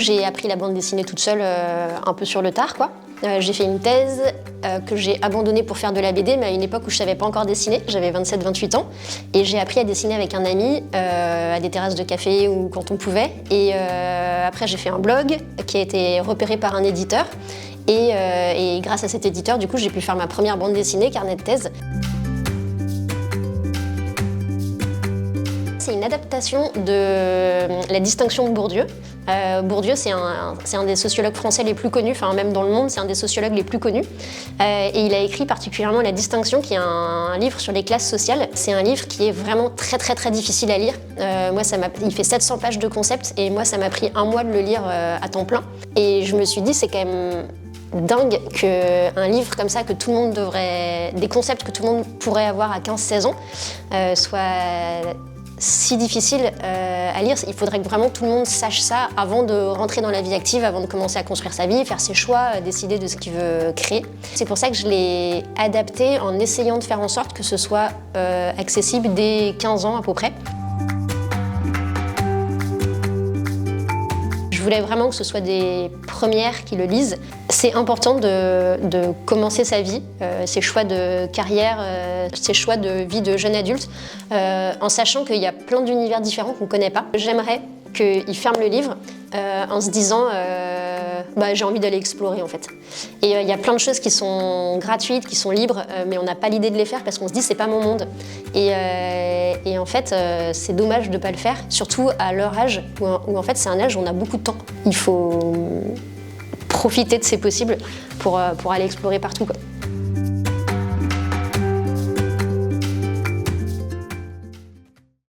j'ai appris la bande dessinée toute seule, un peu sur le tard, quoi. J'ai fait une thèse que j'ai abandonnée pour faire de la BD, mais à une époque où je savais pas encore dessiner, j'avais 27-28 ans, et j'ai appris à dessiner avec un ami à des terrasses de café ou quand on pouvait. Et après j'ai fait un blog qui a été repéré par un éditeur, et grâce à cet éditeur, du coup, j'ai pu faire ma première bande dessinée, carnet de thèse. C'est une adaptation de La Distinction de Bourdieu. Bourdieu, c'est un des sociologues français les plus connus, enfin même dans le monde, c'est un des sociologues les plus connus. Et il a écrit particulièrement La Distinction, qui est un livre sur les classes sociales. C'est un livre qui est vraiment très difficile à lire. Moi, il fait 700 pages de concepts, et moi, ça m'a pris un mois de le lire à temps plein. Et je me suis dit, c'est quand même dingue qu'un livre comme ça, que tout le monde devrait, des concepts que tout le monde pourrait avoir à 15-16 ans, soit si difficile à lire. Il faudrait que vraiment tout le monde sache ça avant de rentrer dans la vie active, avant de commencer à construire sa vie, faire ses choix, décider de ce qu'il veut créer. C'est pour ça que je l'ai adapté en essayant de faire en sorte que ce soit accessible dès 15 ans à peu près. Je voulais vraiment que ce soit des premières qui le lisent. C'est important de commencer sa vie, ses choix de carrière, ses choix de vie de jeune adulte, en sachant qu'il y a plein d'univers différents qu'on ne connaît pas. J'aimerais qu'ils ferment le livre en se disant j'ai envie d'aller explorer en fait. Et il y a plein de choses qui sont gratuites, qui sont libres, mais on n'a pas l'idée de les faire parce qu'on se dit c'est pas mon monde. Et en fait, c'est dommage de ne pas le faire, surtout à leur âge, où en fait c'est un âge où on a beaucoup de temps. Il faut profiter de ces possibles pour aller explorer partout, quoi.